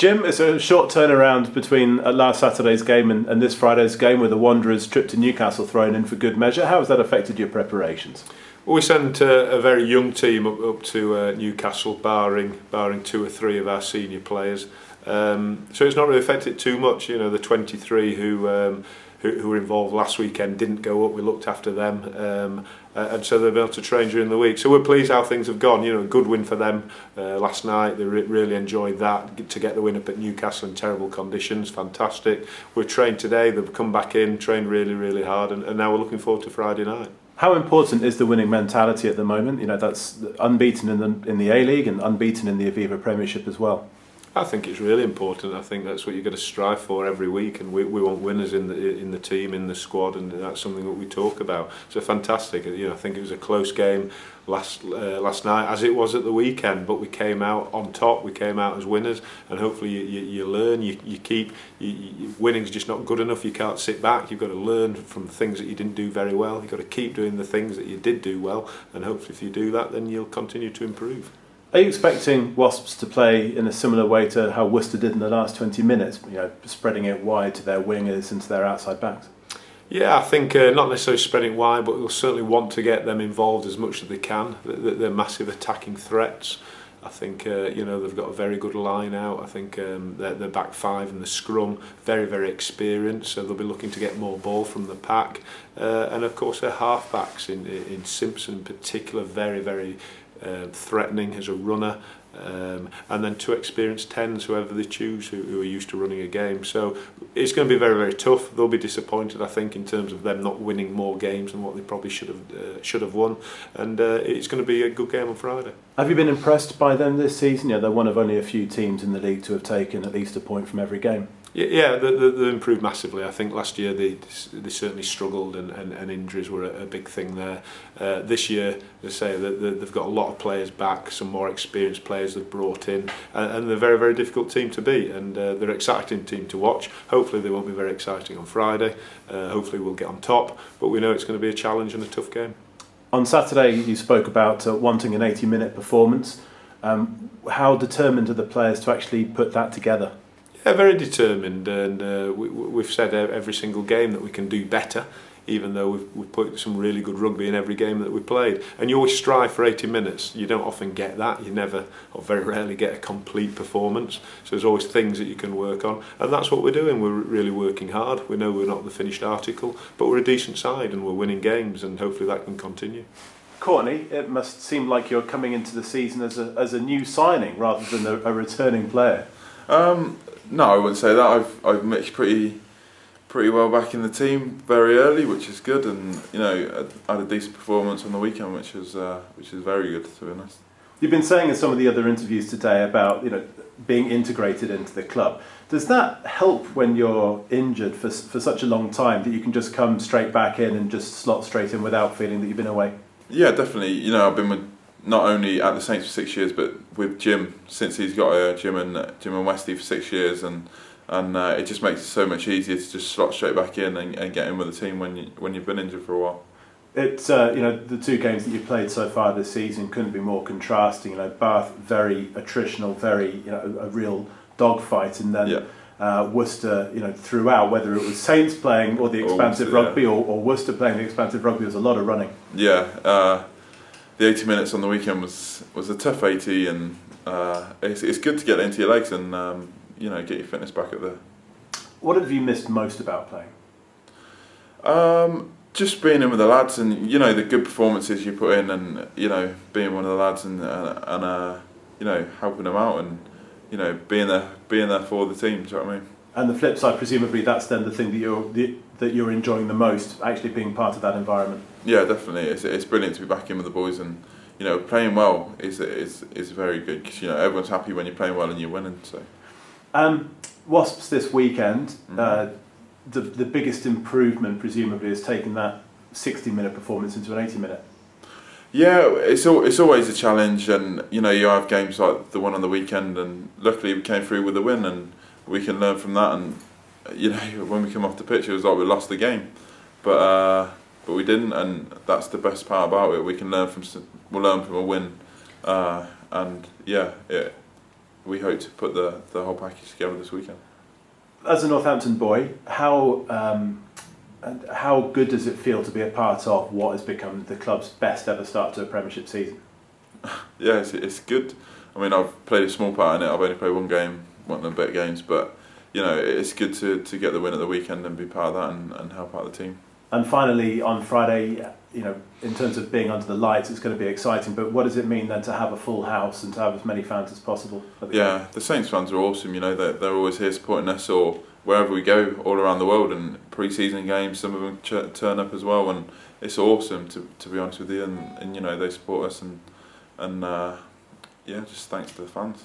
Jim, it's a short turnaround between last Saturday's game and this Friday's game with the Wanderers' trip to Newcastle thrown in for good measure. How has that affected your preparations? Well, we sent a very young team up to Newcastle, barring 2 or 3 of our senior players. So it's not really affected too much. You know, the 23 who were involved last weekend didn't go up. We looked after them, and so they'll be able to train during the week. So we're pleased how things have gone. You know, a good win for them last night. They really enjoyed that, to get the win up at Newcastle in terrible conditions. Fantastic. We're trained today. They've come back in, trained really hard, and now we're looking forward to Friday night. How important is the winning mentality at the moment? You know, that's unbeaten in the A-League and unbeaten in the Aviva Premiership as well. I think it's really important. I think that's what you've got to strive for every week, and we want winners in the team, in the squad, and that's something that we talk about. So fantastic. You know, I think it was a close game last night, as it was at the weekend, but we came out on top. We came out as winners, and hopefully you learn. You keep winning's just not good enough. You can't sit back. You've got to learn from the things that you didn't do very well. You've got to keep doing the things that you did do well, and hopefully if you do that, then you'll continue to improve. Are you expecting Wasps to play in a similar way to how Worcester did in the last 20 minutes, you know, spreading it wide to their wingers and to their outside backs? Yeah, I think not necessarily spreading it wide, but we'll certainly want to get them involved as much as they can. They're massive attacking threats. I think you know, they've got a very good line out. I think their back five and the scrum very experienced, so they'll be looking to get more ball from the pack. And of course their half backs in Simpson in particular, very threatening as a runner, and then 2 experienced 10s, whoever they choose, who are used to running a game. So it's going to be very tough. They'll be disappointed, I think, in terms of them not winning more games than what they probably should have won, and it's going to be a good game on Friday. Have you been impressed by them this season? Yeah, they're one of only a few teams in the league to have taken at least a point from every game. Yeah, they've improved massively. I think last year they certainly struggled, and injuries were a big thing there. This year, they say that they've got a lot of players back, some more experienced players they've brought in, and they're a very difficult team to beat, and they're an exciting team to watch. Hopefully they won't be very exciting on Friday. Hopefully we'll get on top, but we know it's going to be a challenge and a tough game. On Saturday you spoke about wanting an 80-minute performance. How determined are the players to actually put that together? Yeah, very determined, and we've said every single game that we can do better, even though we've put some really good rugby in every game that we played. And you always strive for 80 minutes. You don't often get that. You never, or very rarely, get a complete performance. So there's always things that you can work on, and that's what we're doing. We're really working hard. We know we're not the finished article, but we're a decent side, and we're winning games, and hopefully that can continue. Courtney, it must seem like you're coming into the season as a new signing rather than a returning player. No, I wouldn't say that. I've mixed pretty well back in the team very early, which is good, and you know, I had a decent performance on the weekend, which is very good, to be honest. You've been saying in some of the other interviews today about, you know, being integrated into the club. Does that help when you're injured for such a long time, that you can just come straight back in and just slot straight in without feeling that you've been away? Yeah, definitely. You know, I've been with not only at the Saints for 6 years, but with Jim since he's got Jim and Westy for 6 years, and it just makes it so much easier to just slot straight back in and get in with the team when you've been injured for a while. It's you know, the 2 games that you've played so far this season couldn't be more contrasting. You know, Bath very attritional, very, you know, a real dogfight, and then Worcester, you know, throughout, whether it was Saints playing or the expansive rugby or Worcester playing the expansive rugby, was a lot of running. Yeah. The 80 minutes on the weekend was a tough 80, and it's good to get into your legs and you know, get your fitness back up there. What have you missed most about playing? Just being in with the lads, and you know, the good performances you put in, and you know, being one of the lads and you know, helping them out, and you know, being there for the team. Do you know what I mean? And the flip side, presumably, that's then the thing that you're enjoying the most, actually being part of that environment. Yeah, definitely. It's brilliant to be back in with the boys, and you know, playing well is very good, because you know, everyone's happy when you're playing well and you're winning. So, Wasps this weekend. The biggest improvement, presumably, is taking that 60-minute performance into an 80-minute. Yeah, it's always a challenge, and you know, you have games like the one on the weekend, and luckily we came through with a win, and we can learn from that. And you know, when we come off the pitch, it was like we lost the game, but we didn't, and that's the best part about it. We'll learn from a win, and yeah, we hope to put the whole package together this weekend. As a Northampton boy, how good does it feel to be a part of what has become the club's best ever start to a Premiership season? Yeah, it's good. I mean, I've played a small part in it. I've only played one of the better games, but you know, it's good to get the win at the weekend and be part of that and help out the team. And finally, on Friday, you know, in terms of being under the lights, it's going to be exciting. But what does it mean then to have a full house and to have as many fans as possible? Yeah, the Saints fans are awesome. You know, they're always here supporting us, or wherever we go, all around the world. And pre-season games, some of them turn up as well, and it's awesome to be honest with you. And you know, they support us, and yeah, just thanks to the fans.